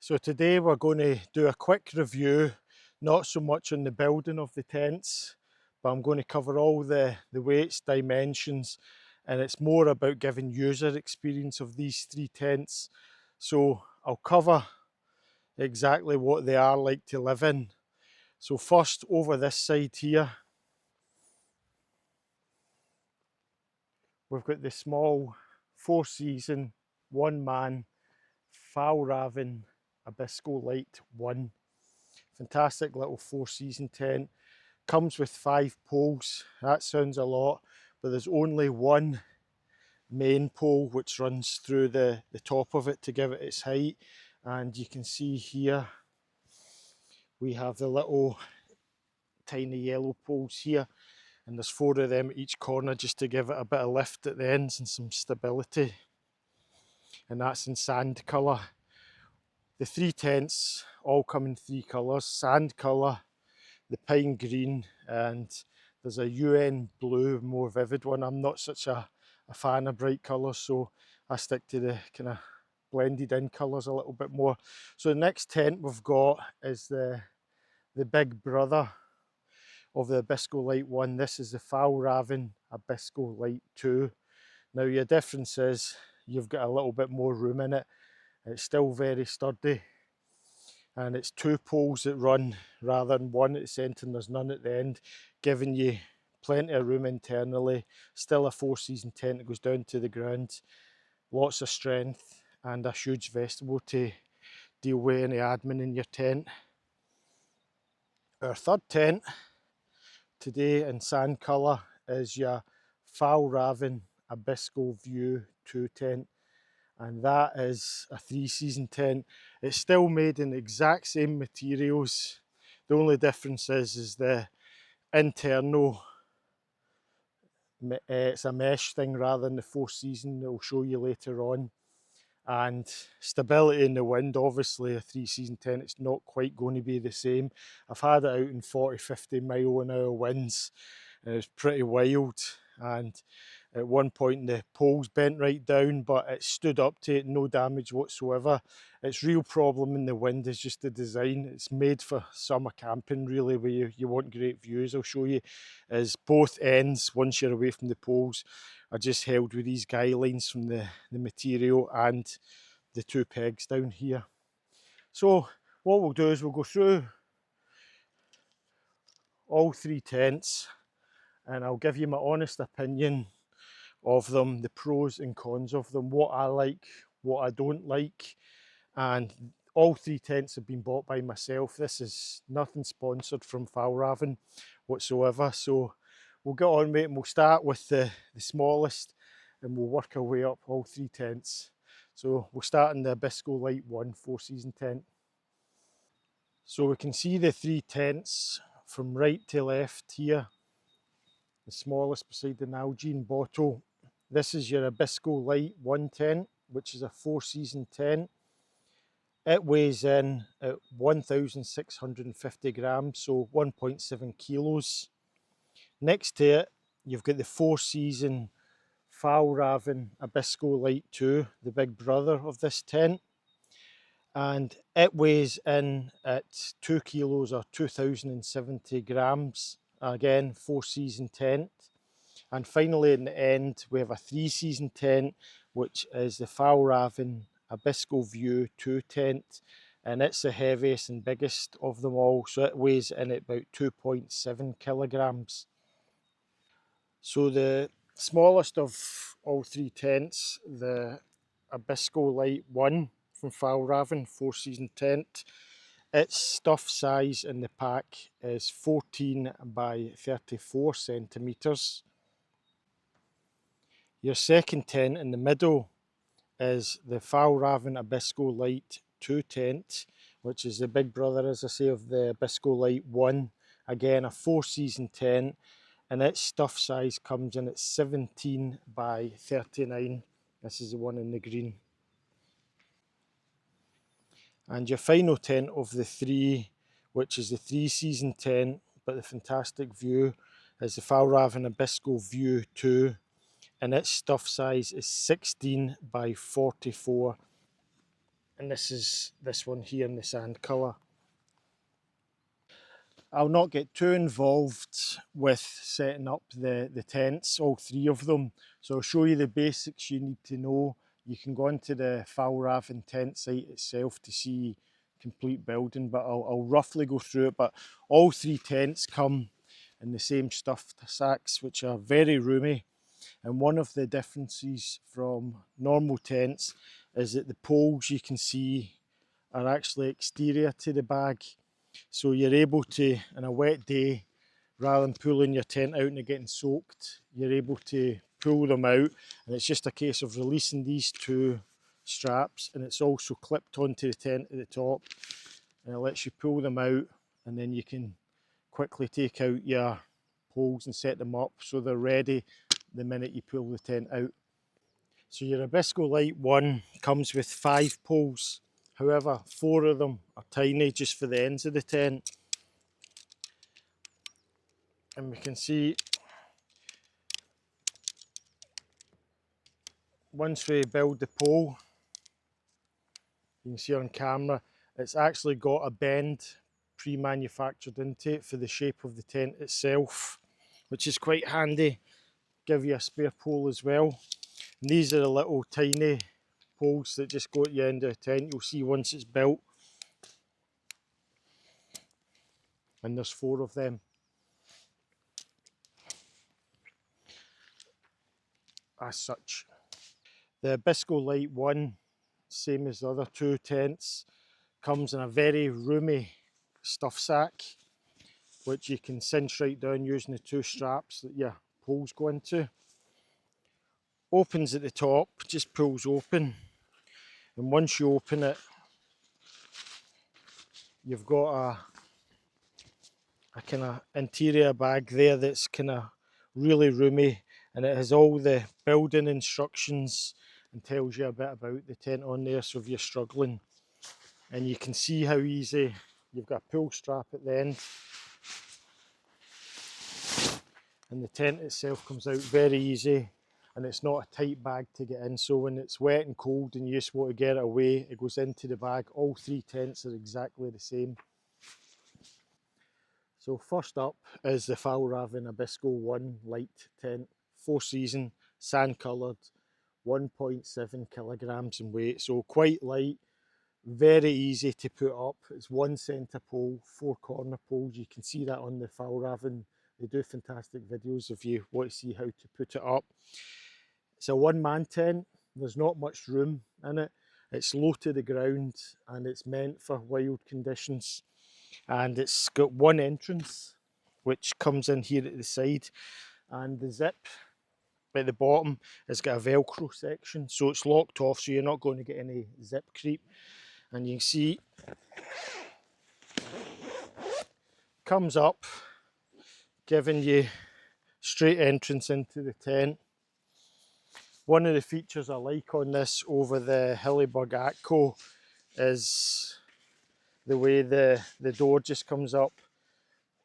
So today we're going to do a quick review, not so much on the building of the tents, but I'm going to cover all the weights, dimensions, and it's more about giving user experience of these three tents. So I'll cover exactly what they are like to live in. So first, over this side here, we've got the small 4-season, 1-man Fjallraven Abisko Lite 1. Fantastic little 4-season tent. Comes with 5 poles. That sounds a lot, but there's only one main pole which runs through the top of it to give it its height. And you can see here we have the little tiny yellow poles here, and there's 4 of them at each corner just to give it a bit of lift at the ends and some stability. And that's in sand colour. The 3 tents all come in 3 colours: sand colour, the pine green, and there's a UN blue, more vivid one. I'm not such a fan of bright colours, so I stick to the kind of blended in colours a little bit more. So the next tent we've got is the big brother of the Abisko Lite 1. This is the Fjallraven Abisko Lite 2. Now your difference is you've got a little bit more room in it. It's still very sturdy, and it's 2 poles that run rather than one at the centre, and there's none at the end, giving you plenty of room internally. Still a 4-season tent that goes down to the ground. Lots of strength and a huge vestibule to deal with any admin in your tent. Our third tent today in sand colour is your Fjallraven Abisko View 2 tent, and that is a 3-season tent. It's still made in the exact same materials. The only difference is the internal, it's a mesh thing rather than the 4-season that I'll show you later on. And stability in the wind, obviously a 3-season tent, it's not quite going to be the same. I've had it out in 40-50 mile an hour winds, and it's pretty wild. And at one point the poles bent right down, but it stood up to it, no damage whatsoever. Its real problem in the wind is just the design. It's made for summer camping really, where you want great views. I'll show you, is both ends, once you're away from the poles, are just held with these guy lines from the material and the 2 pegs down here. So what we'll do is we'll go through all 3 tents, and I'll give you my honest opinion of them, the pros and cons of them, what I like, what I don't like. And all 3 tents have been bought by myself. This is nothing sponsored from Fjallraven whatsoever. So we'll get on with it, and we'll start with the smallest, and we'll work our way up all 3 tents. So we'll start in the Abisko Lite 1 4-season tent. So we can see the 3 tents from right to left here. The smallest beside the Nalgene bottle. This is your Abisko Lite 1 tent, which is a 4-season tent. It weighs in at 1,650 grams, so 1.7 kilos. Next to it, you've got the 4-season Fjallraven Abisko Lite 2, the big brother of this tent. And it weighs in at 2 kilos or 2,070 grams. Again, 4-season tent. And finally, in the end, we have a 3-season tent, which is the Fjallraven Abisko View 2 tent, and it's the heaviest and biggest of them all, so it weighs in at about 2.7 kilograms. So the smallest of all 3 tents, the Abisko Lite 1 from Fjallraven 4-season tent, its stuff size in the pack is 14 by 34 centimetres. Your second tent in the middle is the Fjallraven Abisko Lite 2 tent, which is the big brother, as I say, of the Abisko Lite 1. Again, a 4-season tent, and its stuff size comes in at 17 by 39. This is the one in the green. And your final tent of the 3, which is the 3-season tent, but the fantastic view, is the Fjallraven Abisko View 2. And its stuff size is 16 by 44. and this is this one here in the sand colour. I'll not get too involved with setting up the tents, all three of them. So I'll show you the basics you need to know. You can go onto the Fjallraven tent site itself to see complete building, but I'll roughly go through it. But all three tents come in the same stuffed sacks, which are very roomy. And one of the differences from normal tents is that the poles you can see are actually exterior to the bag. So you're able to, on a wet day, rather than pulling your tent out and it getting soaked, you're able to pull them out, and it's just a case of releasing these two straps, and it's also clipped onto the tent at the top, and it lets you pull them out, and then you can quickly take out your poles and set them up so they're ready the minute you pull the tent out. So your Abisko Lite 1 comes with 5 poles. However, 4 of them are tiny just for the ends of the tent. And we can see once we build the pole, you can see on camera, it's actually got a bend pre-manufactured into it for the shape of the tent itself, which is quite handy. Give you a spare pole as well. And these are the little tiny poles that just go at the end of the tent. You'll see once it's built. And there's 4 of them. As such. The Abisko Lite 1, same as the other 2 tents, comes in a very roomy stuff sack, which you can cinch right down using the 2 straps that your poles go into. Opens at the top, just pulls open, and once you open it, you've got a kind of interior bag there that's kind of really roomy, and it has all the building instructions and tells you a bit about the tent on there, so if you're struggling. And you can see how easy, you've got a pull strap at the end, and the tent itself comes out very easy, and it's not a tight bag to get in, so when it's wet and cold and you just want to get it away, it goes into the bag. All 3 tents are exactly the same. So first up is the Fjallraven Abisko 1 Lite tent, 4 season, sand coloured, 1.7 kilograms in weight, so quite light, very easy to put up. It's 1 centre pole, 4 corner poles. You can see that on the Fjallraven. They do fantastic videos if you want to see how to put it up. It's a 1-man tent. There's not much room in it. It's low to the ground and it's meant for wild conditions. And it's got 1 entrance, which comes in here at the side, and the zip at the bottom has got a velcro section, so it's locked off, so you're not going to get any zip creep. And you can see comes up, giving you straight entrance into the tent. One of the features I like on this over the Hilleberg Atco is the way the door just comes up.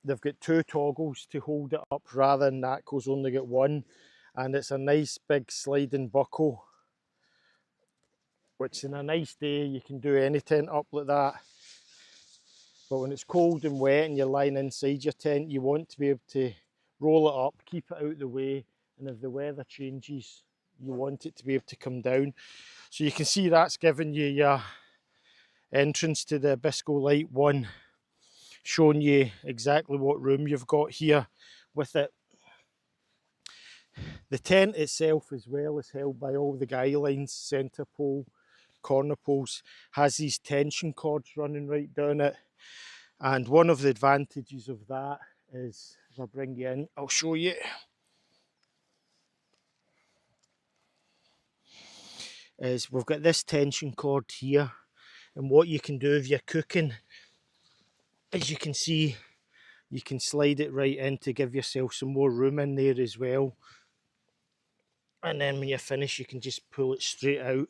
They've got 2 toggles to hold it up rather than Atco's only got 1, and it's a nice big sliding buckle, which in a nice day you can do any tent up like that. But when it's cold and wet and you're lying inside your tent, you want to be able to roll it up, keep it out of the way, and if the weather changes, you want it to be able to come down. So you can see that's giving you your entrance to the Abisko Lite 1, showing you exactly what room you've got here with it. The tent itself as well is held by all the guy lines, centre pole, corner poles, has these tension cords running right down it. And one of the advantages of that is, if I bring you in, I'll show you. Is we've got this tension cord here, and what you can do if you're cooking, as you can see, you can slide it right in to give yourself some more room in there as well. And then when you're finished, you can just pull it straight out.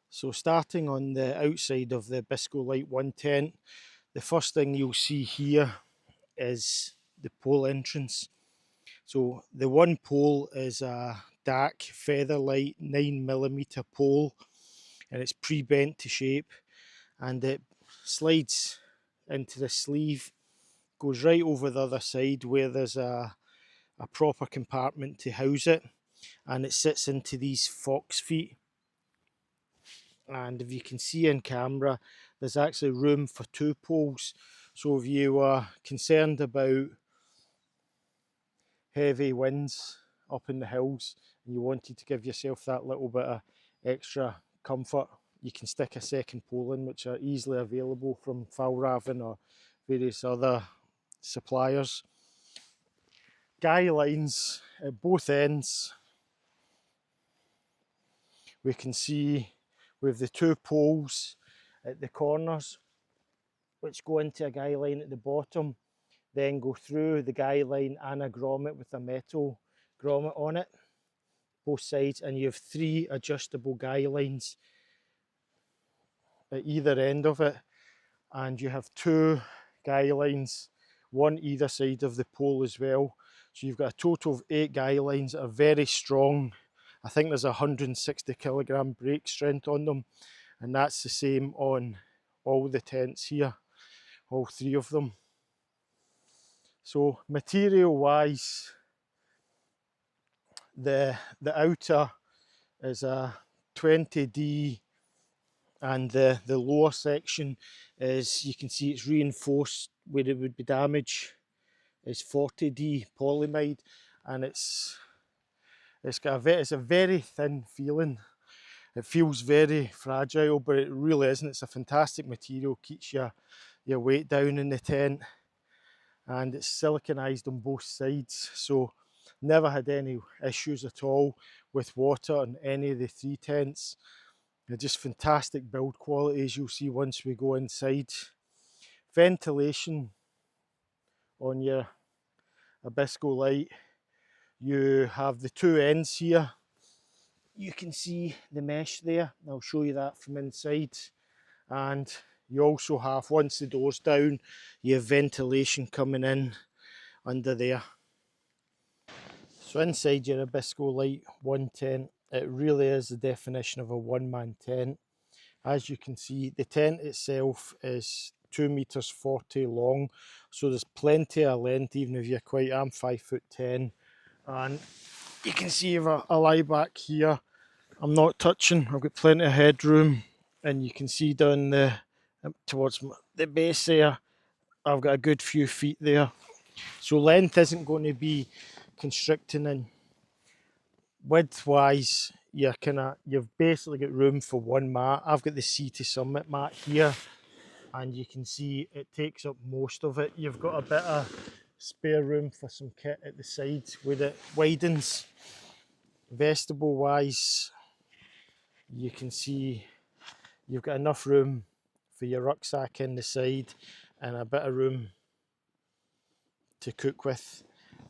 So starting on the outside of the Abisko Lite 1 tent, the first thing you'll see here is the pole entrance. So the one pole is a dark Featherlight 9mm pole, and it's pre-bent to shape, and it slides into the sleeve, goes right over the other side where there's a proper compartment to house it, and it sits into these fox feet. And if you can see in camera, there's actually room for 2 poles. So if you are concerned about heavy winds up in the hills and you wanted to give yourself that little bit of extra comfort, you can stick a second pole in, which are easily available from Fjallraven or various other suppliers. Guy lines at both ends. We can see with the 2 poles at the corners, which go into a guy line at the bottom, then go through the guy line and a grommet with a metal grommet on it, both sides, and you have 3 adjustable guy lines at either end of it, and you have 2 guy lines, 1 either side of the pole as well. So you've got a total of 8 guy lines that are very strong. I think there's a 160 kilogram brake strength on them, and that's the same on all the tents here, all 3 of them. So material wise, the outer is a 20D, and the lower section is, you can see it's reinforced where it would be damaged, is 40D polyamide, and it's a very thin feeling. It feels very fragile, but it really isn't. It's a fantastic material, keeps your weight down in the tent, and it's siliconized on both sides, so never had any issues at all with water on any of the 3 tents. They're just fantastic build quality, as you'll see once we go inside. Ventilation on your Abisko Lite, you have the 2 ends here. You can see the mesh there, I'll show you that from inside. And you also have, once the door's down, you have ventilation coming in under there. So inside your Abisko Lite 1 tent, it really is the definition of a 1-man tent. As you can see, the tent itself is 2 meters 40 long, so there's plenty of length, even if you're quite, I'm 5'10", and you can see if I lie back here, I'm not touching, I've got plenty of headroom, and you can see down towards the base there, I've got a good few feet there. So length isn't going to be constricting, and width wise, you've basically got room for 1 mat. I've got the Sea to Summit mat here, and you can see it takes up most of it. You've got a bit of spare room for some kit at the side where it widens. Vestibule wise, you can see you've got enough room for your rucksack in the side and a bit of room to cook with.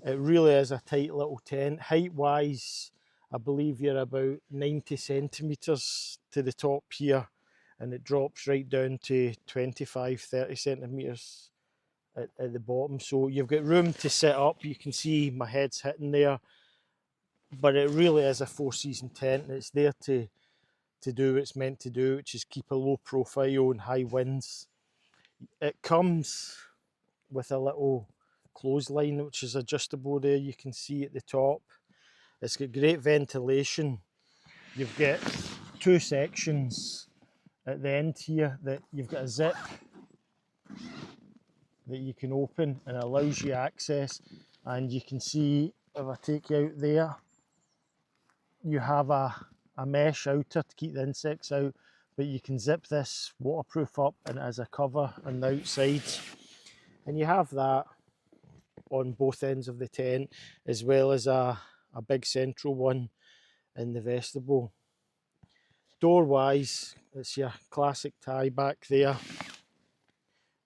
It really is a tight little tent. Height wise, I believe you're about 90 centimetres to the top here, and it drops right down to 25-30 centimetres at the bottom. So you've got room to sit up. You can see my head's hitting there, but it really is a 4-season tent, and it's there to do what it's meant to do, which is keep a low profile and high winds. It comes with a little clothesline which is adjustable there, you can see at the top. It's got great ventilation. You've got 2 sections at the end here that you've got a zip that you can open and allows you access, and you can see if I take you out there, you have a mesh outer to keep the insects out, but you can zip this waterproof up and it has a cover on the outside, and you have that on both ends of the tent, as well as a big central one in the vestibule. Door wise, it's your classic tie back there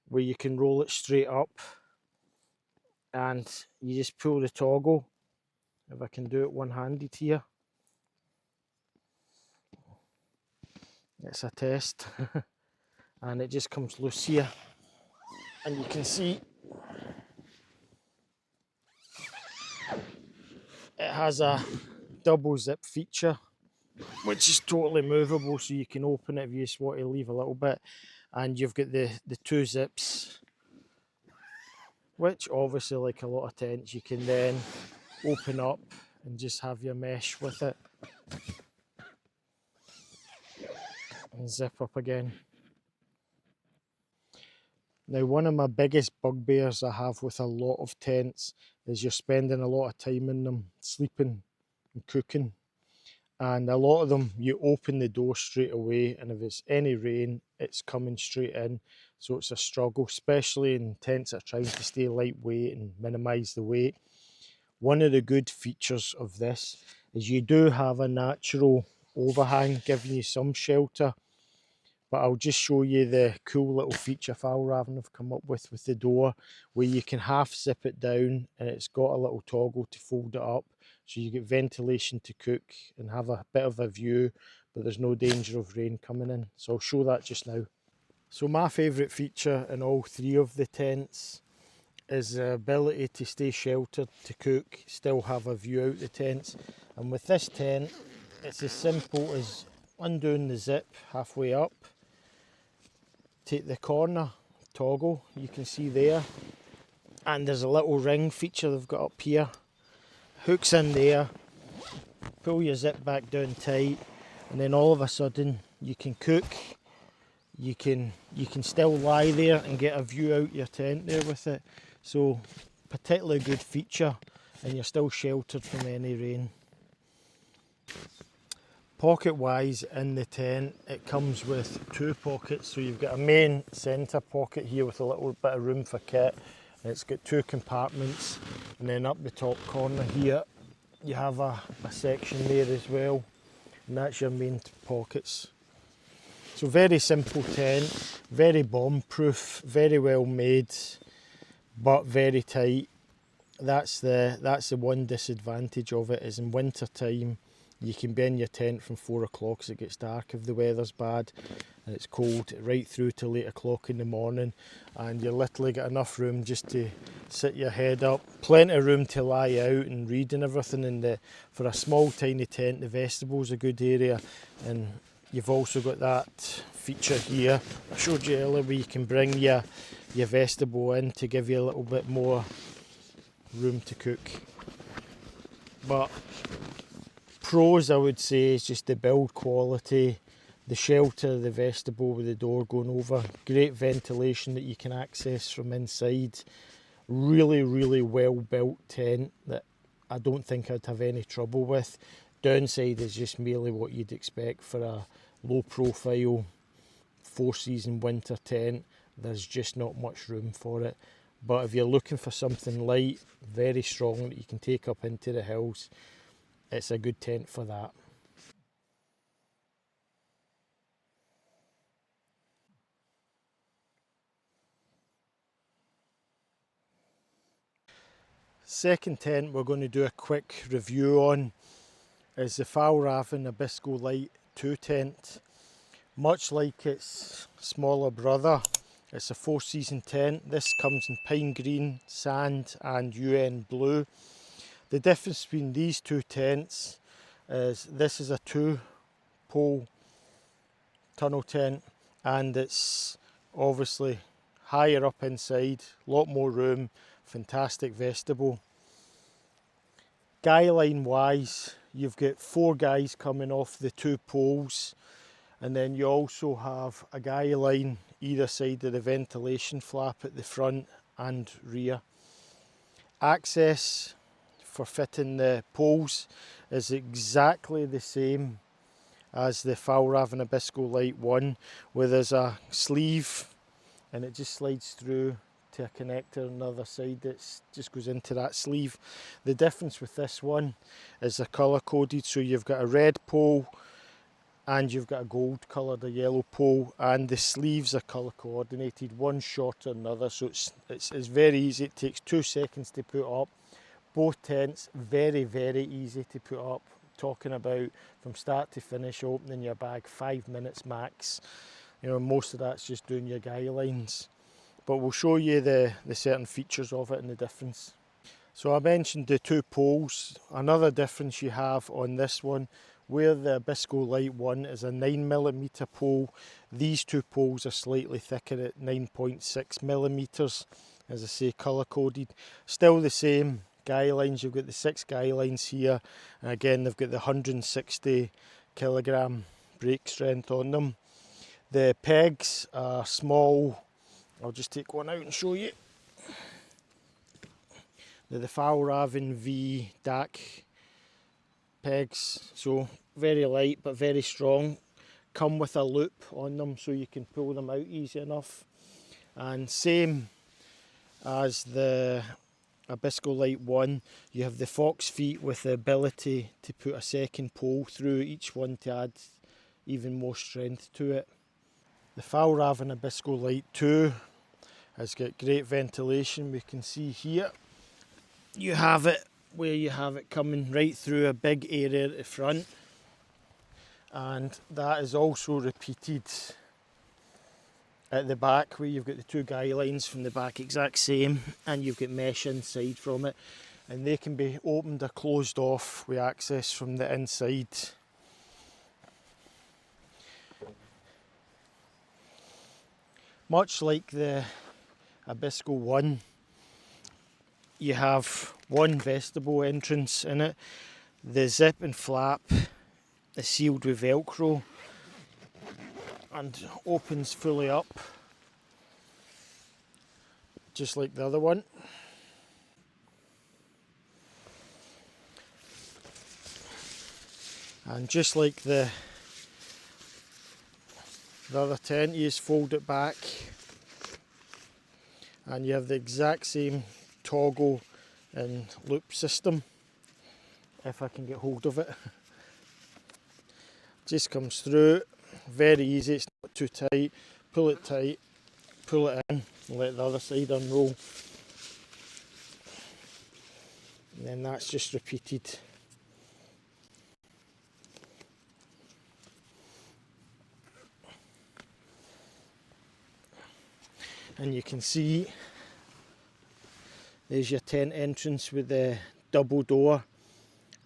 where you can roll it straight up and you just pull the toggle, if I can do it one-handed here. It's a test. And it just comes loose here, and you can see it has a double zip feature which is totally movable, so you can open it if you just want to leave a little bit. And you've got the two zips, which obviously, like a lot of tents, you can then open up and just have your mesh with it and zip up again. Now, one of my biggest bugbears I have with a lot of tents is you're spending a lot of time in them, sleeping and cooking. And a lot of them, you open the door straight away, and if it's any rain, it's coming straight in. So it's a struggle, especially in tents that are trying to stay lightweight and minimise the weight. One of the good features of this is you do have a natural overhang giving you some shelter. But I'll just show you the cool little feature Fjallraven have come up with the door, where you can half zip it down and it's got a little toggle to fold it up. So you get ventilation to cook and have a bit of a view, but there's no danger of rain coming in. So I'll show that just now. So my favourite feature in all three of the tents is the ability to stay sheltered, to cook, still have a view out the tents. And with this tent, it's as simple as undoing the zip halfway up, take the corner toggle, you can see there, and there's a little ring feature they've got up here, hooks in there, pull your zip back down tight, and then all of a sudden you can cook, you can still lie there and get a view out your tent there with it. So particularly good feature, and you're still sheltered from any rain. Pocket wise in the tent, it comes with two pockets, so you've got a main centre pocket here with a little bit of room for kit, and it's got two compartments, and then up the top corner here you have a section there as well, and that's your main pockets. So very simple tent, very bomb proof, very well made, but very tight. That's the one disadvantage of it, is in winter time you can be in your tent from 4 o'clock as it gets dark if the weather's bad and it's cold, right through to late o'clock in the morning, and you literally got enough room just to sit your head up, plenty of room to lie out and read and everything. And for a small tiny tent, the vestible's a good area, and you've also got that feature here I showed you earlier where you can bring your vestibule in to give you a little bit more room to cook. But pros I would say is just the build quality, the shelter, the vestibule with the door going over, great ventilation that you can access from inside, really well built tent that I don't think I'd have any trouble with. Downside is just merely what you'd expect for a low profile 4-season winter tent. There's just not much room for it. But if you're looking for something light, very strong that you can take up into the hills, it's a good tent for that. Second tent we're going to do a quick review on is the Fjallraven Abisko Lite 2 tent. Much like its smaller brother, it's a 4-season tent. This comes in pine green, sand and UN blue. The difference between these two tents is this is a 2-pole tunnel tent, and it's obviously higher up inside, a lot more room, fantastic vestibule. Guy line wise, you've got 4 guys coming off the 2 poles, and then you also have a guy line either side of the ventilation flap at the front and rear. Access for fitting the poles is exactly the same as the Fjallraven Abisko Lite 1, where there's a sleeve and it just slides through to a connector on the other side that just goes into that sleeve. The difference with this one is they're colour coded, so you've got a red pole and you've got a gold coloured, a yellow pole, and the sleeves are colour coordinated, one shorter than the other, so it's very easy. It takes 2 seconds to put up. Both tents very easy to put up. Talking about from start to finish, opening your bag 5 minutes max. You know, most of that's just doing your guy lines, but we'll show you the certain features of it and the difference. So I mentioned the 2 poles. Another difference you have on this one, Where the Abisko Lite 1 is a 9mm pole, these two poles are slightly thicker at 9.6mm, as I say, colour coded. Still the same guy lines, you've got the 6 guy lines here, and again they've got the 160 kilogram brake strength on them. The pegs are small, I'll just take one out and show you. They're the Fjallraven V DAC pegs, so very light but very strong. Come with a loop on them so you can pull them out easy enough. And same as the Abisko Lite 1, you have the Fox feet with the ability to put a second pole through each one to add even more strength to it. The Fjallraven Abisko Lite 2 has got great ventilation. We can see here you have it where you have it coming right through a big area at the front, and that is also repeated at the back where you've got the 2 guy lines from the back, exact same, and you've got mesh inside from it, and they can be opened or closed off with access from the inside. Much like the Abisko 1, you have one vestibule entrance in it. The zip and flap is sealed with Velcro and opens fully up, just like the other one. And just like the other tent, you just fold it back and you have the exact same toggle and loop system, if I can get hold of it. Just comes through, very easy, it's not too tight. Pull it tight, pull it in, and let the other side unroll. And then that's just repeated. And you can see there's your tent entrance with the double door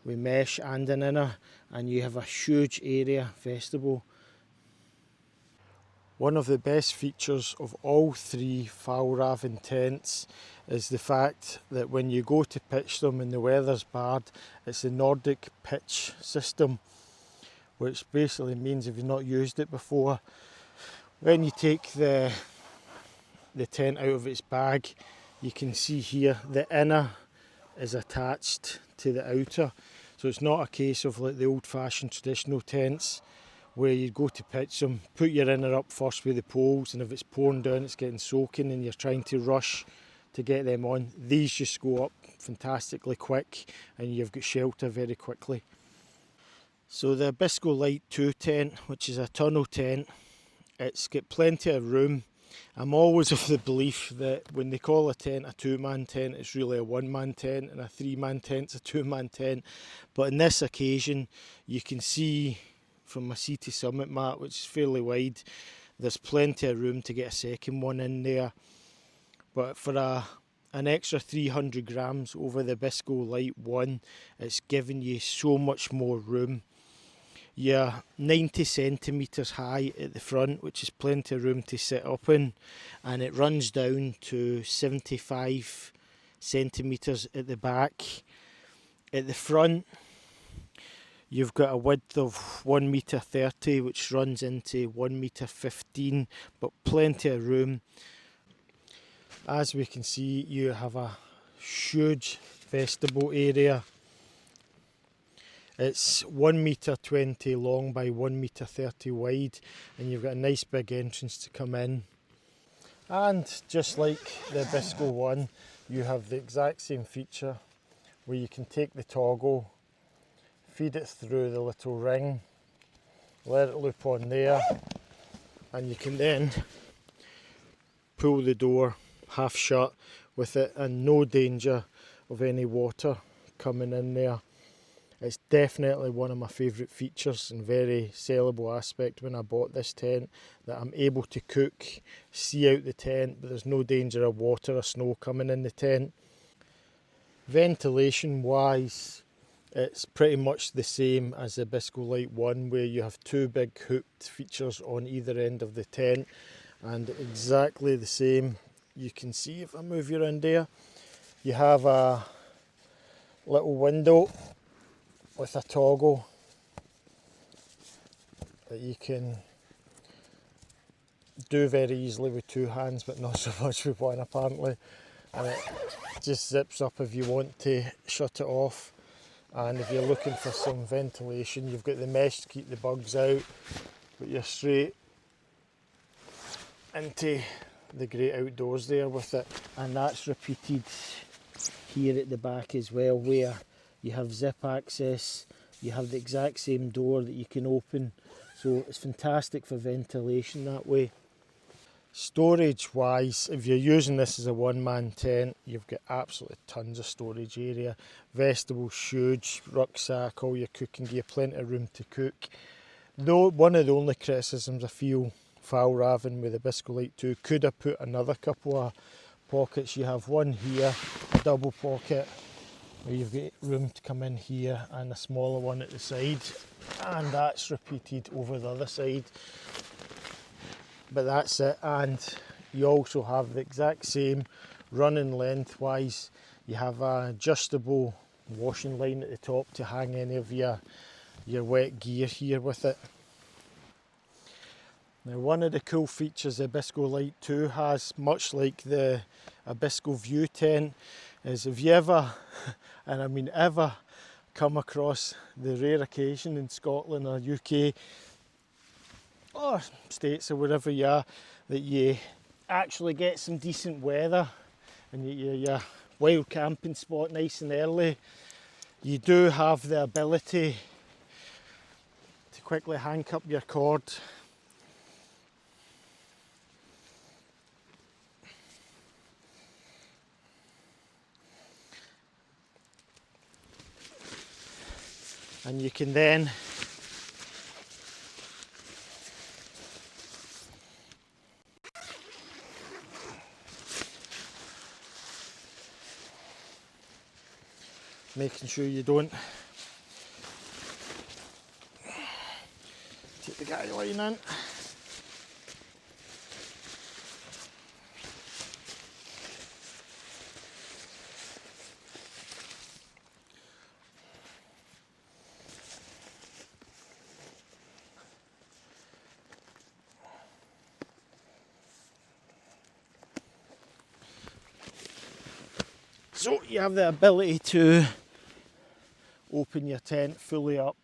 with mesh and an inner, and you have a huge area vestibule. One of the best features of all 3 Fjallraven tents is the fact that when you go to pitch them and the weather's bad, it's the Nordic pitch system, which basically means, if you've not used it before, when you take the tent out of its bag, you can see here the inner is attached to the outer, so it's not a case of like the old-fashioned traditional tents where you go to pitch them, put your inner up first with the poles, and if it's pouring down it's getting soaking and you're trying to rush to get them on. These just go up fantastically quick and you've got shelter very quickly. So the Abisko Lite 2 tent, which is a tunnel tent, it's got plenty of room. I'm always of the belief that when they call a tent a 2-man tent, it's really a 1-man tent, and a 3-man tent's a 2-man tent. But in this occasion, you can see from my sea to summit mat, which is fairly wide, there's plenty of room to get a second one in there. But for an extra 300 grams over the Abisko Lite 1, it's giving you so much more room. You're 90 centimetres high at the front, which is plenty of room to sit up in, and it runs down to 75 centimetres at the back. At the front, you've got a width of 1.30 m, which runs into 1.15 m, but plenty of room. As we can see, you have a huge vestibule area. It's 1.20 m long by 1.30 m wide, and you've got a nice big entrance to come in. And just like the Abisko 1, you have the exact same feature where you can take the toggle, feed it through the little ring, let it loop on there, and you can then pull the door half shut with it, and no danger of any water coming in there. It's definitely one of my favourite features and very sellable aspect when I bought this tent, that I'm able to cook, see out the tent, but there's no danger of water or snow coming in the tent. Ventilation wise, It's pretty much the same as the Abisko Lite 1, where you have two big hooped features on either end of the tent, and exactly the same. You can see if I move you around there, you have a little window with a toggle that you can do very easily with two hands, but not so much with one apparently. And it just zips up if you want to shut it off. And if you're looking for some ventilation, you've got the mesh to keep the bugs out, but you're straight into the great outdoors there with it. And that's repeated here at the back as well, where you have zip access, you have the exact same door that you can open, so it's fantastic for ventilation that way. Storage wise, if you're using this as a one-man tent, you've got absolutely tons of storage area. Vegetables, huge, rucksack, all your cooking gear, plenty of room to cook. Though one of the only criticisms I feel Fjallraven with the Abisko Lite 2 could have put another couple of pockets. You have one here, a double pocket, where you've got room to come in here, and a smaller one at the side, and that's repeated over the other side. But that's it, and you also have the exact same running lengthwise. You have an adjustable washing line at the top to hang any of your wet gear here with it. Now, one of the cool features the Abisko Lite 2 has, much like the Abisko View tent, is if you ever, and I mean ever, come across the rare occasion in Scotland or UK or States or wherever you are, that you actually get some decent weather and your wild camping spot nice and early, you do have the ability to quickly hang up your cord and you can then making sure you don't take the guy line in. So you have the ability to open your tent fully up,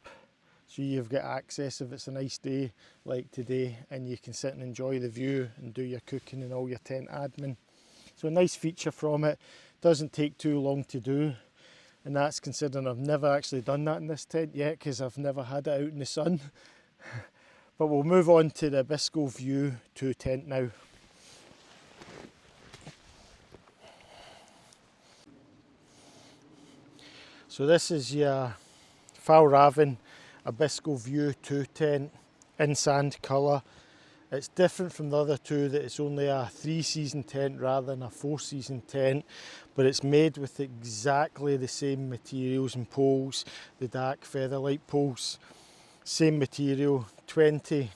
so you've got access if it's a nice day like today, and you can sit and enjoy the view and do your cooking and all your tent admin. So a nice feature from it, doesn't take too long to do, and that's considering I've never actually done that in this tent yet because I've never had it out in the sun. But we'll move on to the Abisko View 2 tent now. So this is your Fjallraven Abisko View 2 tent in sand colour. It's different from the other two that it's only a 3-season tent rather than a 4-season tent, but it's made with exactly the same materials and poles, the dark featherlight poles. Same material, 20D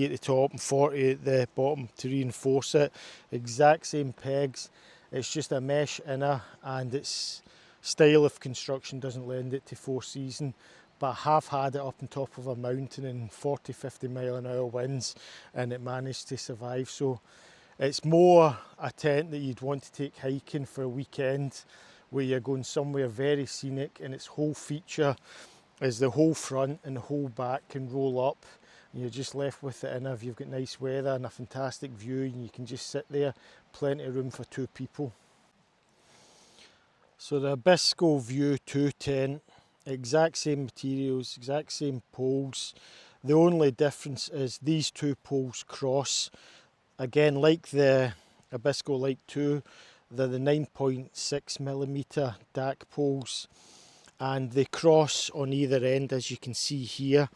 at the top and 40 at the bottom to reinforce it. Exact same pegs, it's just a mesh inner, and its style of construction doesn't lend it to 4-season, but I have had it up on top of a mountain in 40-50 mile an hour winds and it managed to survive. So it's more a tent that you'd want to take hiking for a weekend where you're going somewhere very scenic, and its whole feature is the whole front and the whole back can roll up and you're just left with it inner if you've got nice weather and a fantastic view, and you can just sit there, plenty of room for 2 people. So the Abisko View 2 tent, exact same materials, exact same poles. The only difference is these 2 poles cross. Again, like the Abisko Lite 2, they're the 9.6mm DAC poles, and they cross on either end as you can see here.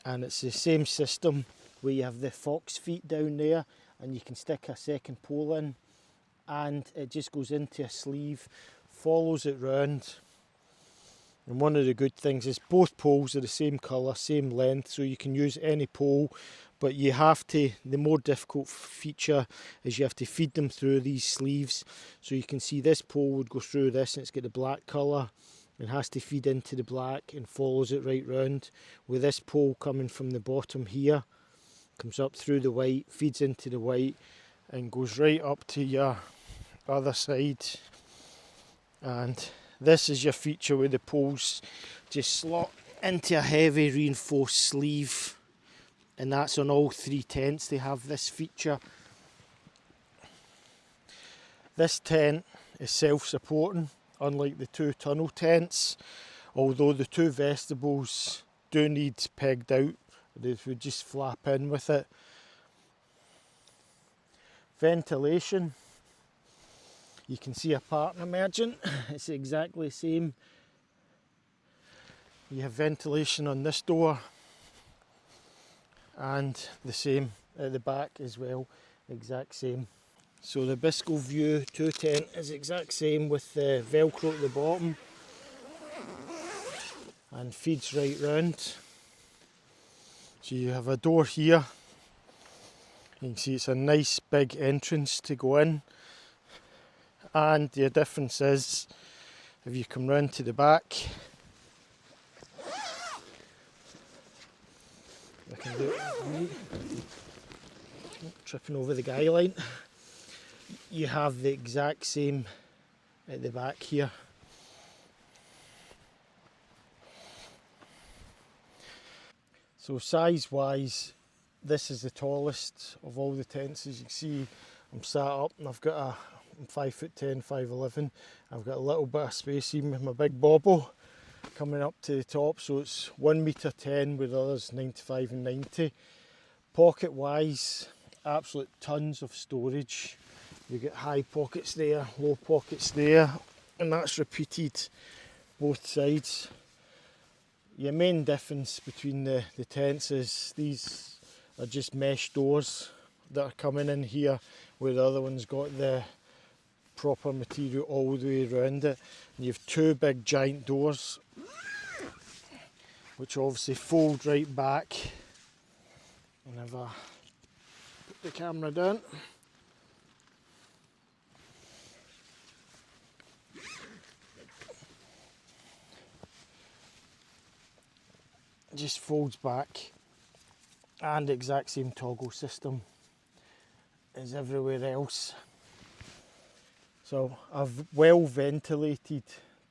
And it's the same system where you have the fox feet down there and you can stick a second pole in, and it just goes into a sleeve, follows it round, And one of the good things is both poles are the same colour, same length, so you can use any pole, but you have to, the more difficult feature is you have to feed them through these sleeves. So you can see this pole would go through this and it's got the black colour and has to feed into the black and follows it right round. With this pole coming from the bottom here, comes up through the white, feeds into the white and goes right up to your other side. And this is your feature where the poles just slot into a heavy reinforced sleeve, and that's on all three tents. They have this feature. This tent is self-supporting, unlike the two tunnel tents, although the two vestibules do need pegged out. They would just flap in with it. Ventilation. You can see a pattern emerging. It's exactly the same. You have ventilation on this door and the same at the back as well, exact same. So the Abisko View 2 tent is exact same with the velcro at the bottom and feeds right round. So you have a door here. You can see it's a nice big entrance to go in. And the difference is, if you come round to the back, I can do it, tripping over the guy line. You have the exact same at the back here. So size wise, this is the tallest of all the tents. As you can see, I'm sat up and I've got I'm 5'10", 5'11". I've got a little bit of space even with my big bobble coming up to the top, so it's 1m10 with others 95 and 90. Pocket wise, absolute tons of storage. You get high pockets there, low pockets there, and that's repeated both sides. Your main difference between the tents is these are just mesh doors that are coming in here, where the other one's got the proper material all the way around it. And you have two big giant doors which obviously fold right back. And if I put the camera down, it just folds back, and the exact same toggle system as everywhere else. So a well ventilated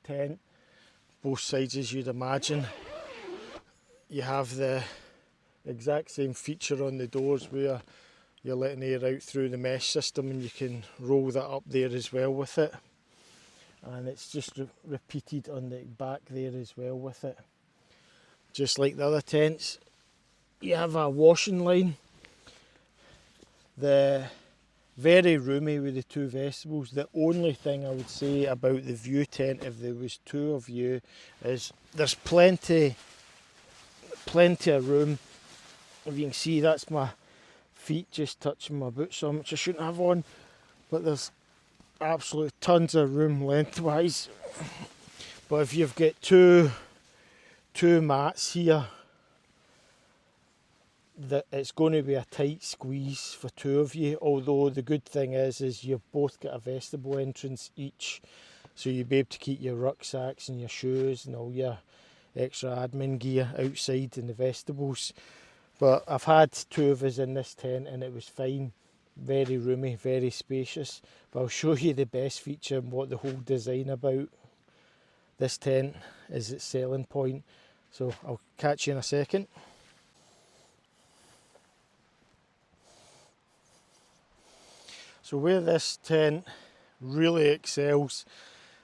tent, both sides as you'd imagine. You have the exact same feature on the doors where you're letting air out through the mesh system, and you can roll that up there as well with it. And it's just repeated on the back there as well with it. Just like the other tents, you have a washing line. The very roomy with the two vestibules. The only thing I would say about the View tent, if there was two of you, is there's plenty of room. If you can see, that's my feet just touching my boots, so much I shouldn't have on, but there's absolute tons of room lengthwise. But if you've got two mats here, that it's going to be a tight squeeze for two of you, although the good thing is you've both got a vestibule entrance each, so you'll be able to keep your rucksacks and your shoes and all your extra admin gear outside in the vestibules. But I've had two of us in this tent and it was fine, very roomy, very spacious. But I'll show you the best feature and what the whole design about this tent is, its selling point. So I'll catch you in a second. So where this tent really excels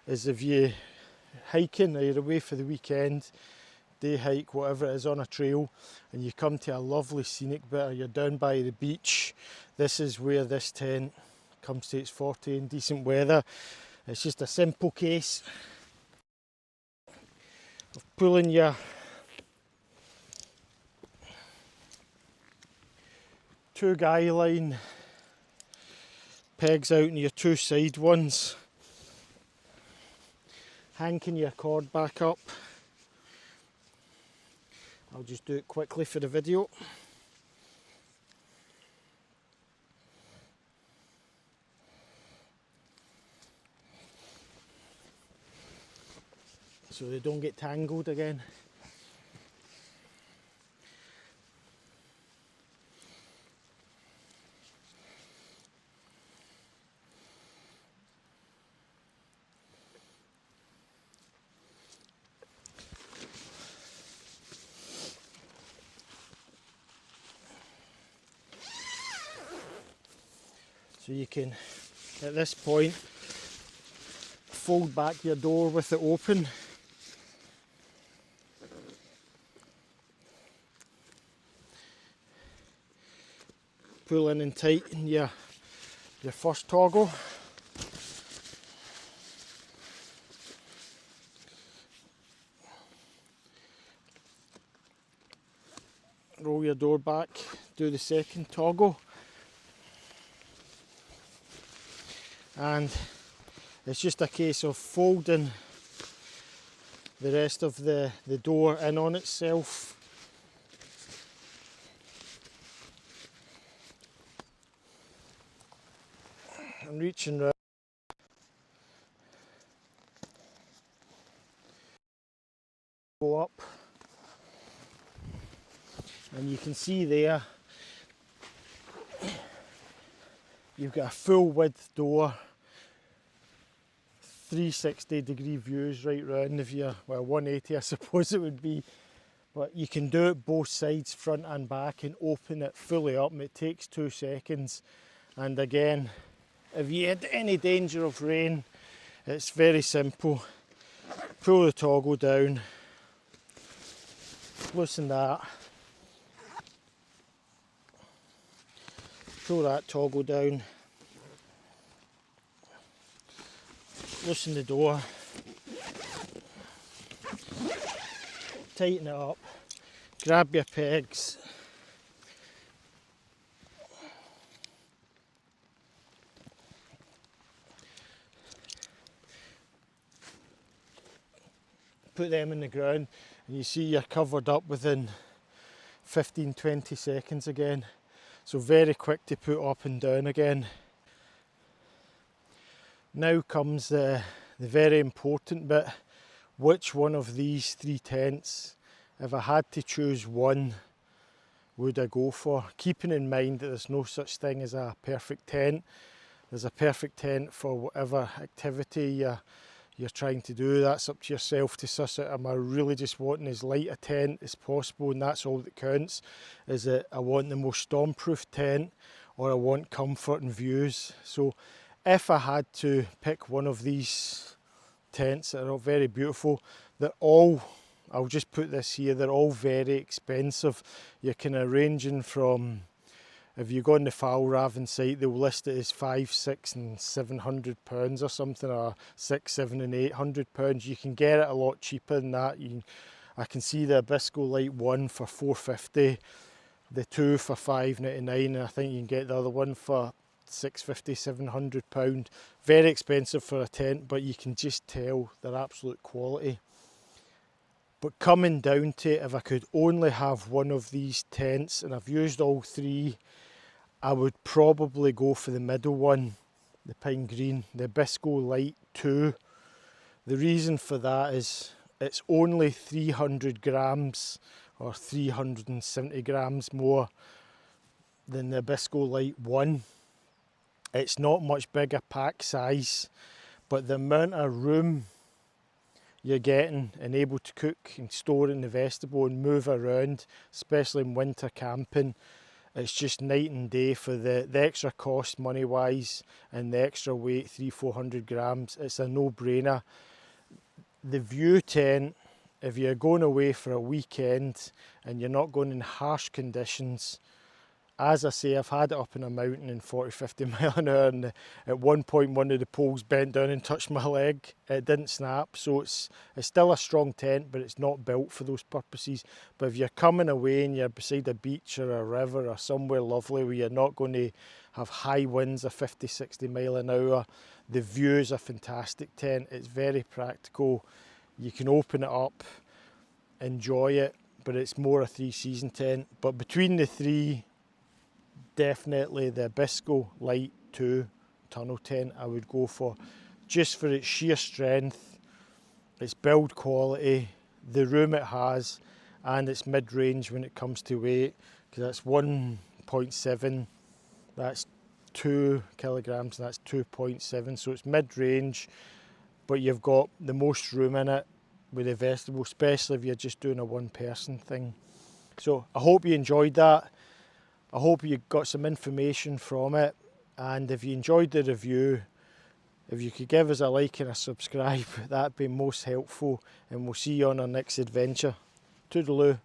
is if you're hiking or you're away for the weekend, day hike, whatever it is, on a trail, and you come to a lovely scenic bit, or you're down by the beach. This is where this tent comes to its forte in decent weather. It's just a simple case of pulling your two guy line pegs out and your two side ones, hanking your cord back up, I'll just do it quickly for the video. So they don't get tangled again. So you can, at this point, fold back your door with it open. Pull in and tighten your first toggle. Roll your door back, do the second toggle. And it's just a case of folding the rest of the door in on itself. I'm reaching round. Go up. And you can see there, you've got a full width door, 360-degree views right round if you're, well, 180 I suppose it would be. But you can do it both sides, front and back, and open it fully up, and it takes 2 seconds. And again, if you had any danger of rain, it's very simple. Pull the toggle down, loosen that, pull that toggle down, loosen the door, tighten it up, grab your pegs, put them in the ground, and you see you're covered up within 15-20 seconds again. So very quick to put up and down again. Now comes the very important bit. Which one of these 3 tents, if I had to choose one, would I go for? Keeping in mind that there's no such thing as a perfect tent. There's a perfect tent for whatever activity you're trying to do. That's up to yourself to suss out. Am I really just wanting as light a tent as possible, and that's all that counts? Is it I want the most stormproof tent, or I want comfort and views? So if I had to pick one of these tents that are all very beautiful, they're all, I'll just put this here, they're all very expensive. You're kind of ranging from, if you go on the Fjallraven site, they'll list it as £500, £600 and £700 or something, or £600, £700 and £800. You can get it a lot cheaper than that. I can see the Abisko Lite 1 for £450, the 2 for £599, and I think you can get the other one for £650, £700. Very expensive for a tent, but you can just tell they're absolute quality. But coming down to it, if I could only have one of these tents, and I've used all 3, I would probably go for the middle one, the pine green, the Abisko Lite 2. The reason for that is it's only 300 grams or 370 grams more than the Abisko Lite 1. It's not much bigger pack size, but the amount of room you're getting and able to cook and store in the vestibule and move around, especially in winter camping, it's just night and day for the extra cost money wise and the extra weight, 300-400 grams. It's a no-brainer. The view tent, if you're going away for a weekend and you're not going in harsh conditions, as I say, I've had it up in a mountain in 40-50 mile an hour, and at one point one of the poles bent down and touched my leg. It didn't snap, so it's still a strong tent, but it's not built for those purposes. But if you're coming away and you're beside a beach or a river or somewhere lovely where you're not going to have high winds of 50-60 mile an hour, the view is a fantastic tent. It's very practical. You can open it up, enjoy it, but it's more a 3-season tent. But between the three, definitely the Abisko Lite 2 tunnel tent I would go for, just for its sheer strength, its build quality, the room it has, and its mid-range when it comes to weight, because that's 1.7, that's 2 kilograms, and that's 2.7, so it's mid-range, but you've got the most room in it with the vestibule, especially if you're just doing a one-person thing. So I hope you enjoyed that. I hope you got some information from it, and if you enjoyed the review, if you could give us a like and a subscribe, that'd be most helpful, and we'll see you on our next adventure. Toodaloo.